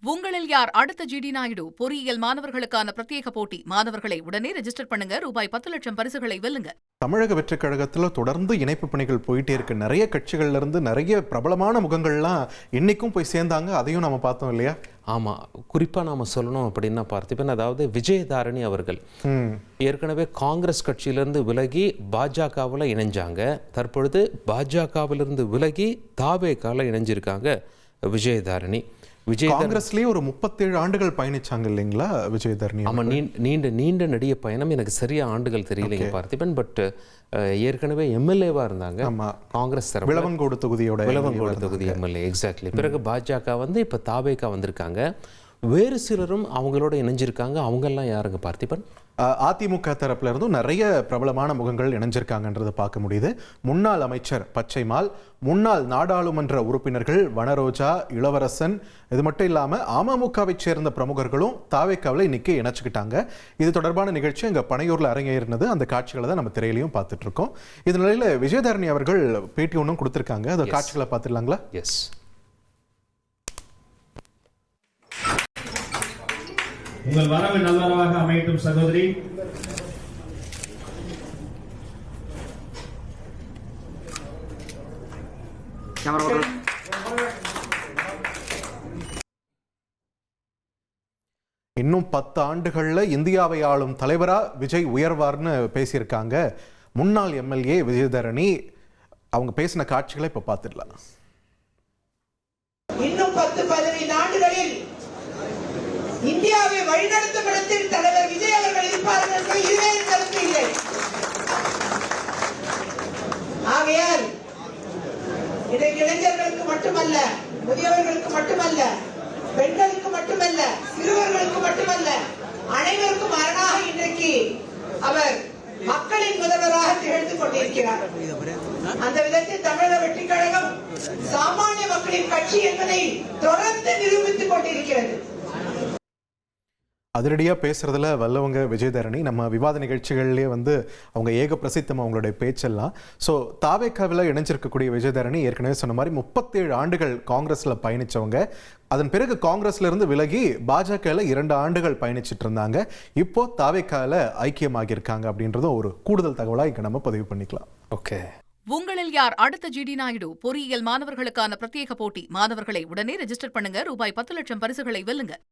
உங்களில் யார் அடுத்த ஜிடி நாயுடு? பொறியியல் மாணவர்களுக்கான பிரத்யேக போட்டி. மாணவர்களை உடனே ரெஜிஸ்டர் பண்ணுங்க. ரூபாய் 10 லட்சம் பரிசுகளை வெல்லுங்க. தமிழக வெற்றிக் கழகத்தில் தொடர்ந்து இணைப்பு பணிகள் போயிட்டே இருக்கு. நிறைய கட்சிகள்ல இருந்து நிறைய பிரபலமான முகங்கள்லாம் இன்னைக்கும் போய் சேர்ந்தாங்க. அதையும் நம்ம பார்த்தோம் இல்லையா? ஆமாம், குறிப்பாக நாம் சொல்லணும் அப்படின்னா பார்த்திபன், அதாவது விஜயதாரணி அவர்கள் ஏற்கனவே காங்கிரஸ் கட்சியிலிருந்து விலகி பாஜகவில் இணைஞ்சாங்க. தற்பொழுது பாஜகவிலிருந்து விலகி தாவேகாவில் இணைஞ்சிருக்காங்க விஜயதாரணி. காங்கிரஸ்லயே ஒரு 37 ஆண்டுகள் பயணிச்சாங்க இல்லைங்களா விஜயதாரணி? ஆமா, நீண்ட நெடிய பயணம். எனக்கு சரியா ஆண்டுகள் தெரியலைங்க பார்த்திபன். பட் ஏற்கனவே எம்எல்ஏவா இருந்தாங்க காங்கிரஸ் தரப்பு, விளவங்கோடு தொகுதி எம்எல்ஏ. எக்ஸாக்ட்லி. பிறகு பாஜக வந்து இப்ப தாவேகா வந்திருக்காங்க. வேறு சிலரும் அவங்களோட இணைஞ்சிருக்காங்க. அவங்கெல்லாம் யாருங்க பார்த்திபன்? அதிமுக தரப்புல இருந்தும் நிறைய பிரபலமான முகங்கள் இணைஞ்சிருக்காங்கன்றதை பார்க்க முடியுது. முன்னாள் அமைச்சர் பச்சைமால், முன்னாள் நாடாளுமன்ற உறுப்பினர்கள் வனரோஜா, இளவரசன், இது மட்டும் இல்லாம அமமுகவை சேர்ந்த பிரமுகர்களும் தாவேக்காவில் இன்னைக்கு இணைச்சுக்கிட்டாங்க. இது தொடர்பான நிகழ்ச்சி அங்க பனையூர்ல அரங்கேறினது. அந்த காட்சிகளை தான் நம்ம திரையிலையும் பார்த்துட்டு இருக்கோம். இந்த நிலையில விஜயதாரணி அவர்கள் பேட்டி ஒன்றும் கொடுத்திருக்காங்க. அந்த காட்சிகளை பார்த்துடலாங்களா? எஸ். உங்கள் வரவு நல்வரவாக அமையட்டும் சகோதரி. இன்னும் 10 ஆண்டுகள்ல இந்தியாவை ஆளும் தலைவரா விஜய் உயர்வார்னு பேசியிருக்காங்க முன்னாள் எம்எல்ஏ விஜயதாரணி. அவங்க பேசின காட்சிகளை இப்ப பார்த்துடலாம். இன்னும் 10-15 ஆண்டுகளில் இந்தியாவை வழிநடத்தும் இடத்தில் தலைவர் விஜய் அவர்கள் இருப்பார்கள் என்பது இருவேறு கருத்து இல்லை. ஆகையால் இன்றைக்கு இளைஞர்களுக்கு மட்டுமல்ல, முதியவர்களுக்கு மட்டுமல்ல, பெண்களுக்கு மட்டுமல்ல, சிறுவர்களுக்கு மட்டுமல்ல, அனைவருக்கும் அரணாக இன்றைக்கு அவர் மக்களின் முதல்வராக திகழ்ந்து கொண்டிருக்கிறார். அந்த விதத்தில் தமிழக வெற்றிக் கழகம் சாமானிய மக்களின் கட்சி என்பதை தொடர்ந்து நிரூபித்துக் கொண்டிருக்கிறது. அதிரடியா பேசுறதுல வல்லவங்க விஜயதாரணி. நம்ம விவாத நிகழ்ச்சிகள்லேயே வந்து அவங்க ஏக பிரசித்தம் அவங்களுடைய பேச்செல்லாம். ஸோ தாவேக்காவில் இணைஞ்சிருக்கக்கூடிய விஜயதாரணி ஏற்கனவே சொன்ன மாதிரி 37 ஆண்டுகள் காங்கிரஸ்ல பயணிச்சவங்க. அதன் பிறகு காங்கிரஸ்ல இருந்து விலகி பாஜகவில் 2 ஆண்டுகள் பயணிச்சுட்டு இருந்தாங்க. இப்போ தாவேக்காவில் ஐக்கியமாகி இருக்காங்க அப்படின்றதும் ஒரு கூடுதல் தகவலாக இங்க நம்ம பதிவு பண்ணிக்கலாம். ஓகே. உங்களில் யார் அடுத்த ஜிடி நாயுடு? பொறியியல் மாணவர்களுக்கான பிரத்யேக போட்டி. மாணவர்களை உடனே ரெஜிஸ்டர் பண்ணுங்க. ரூபாய் 10 லட்சம் பரிசுகளை வெல்லுங்க.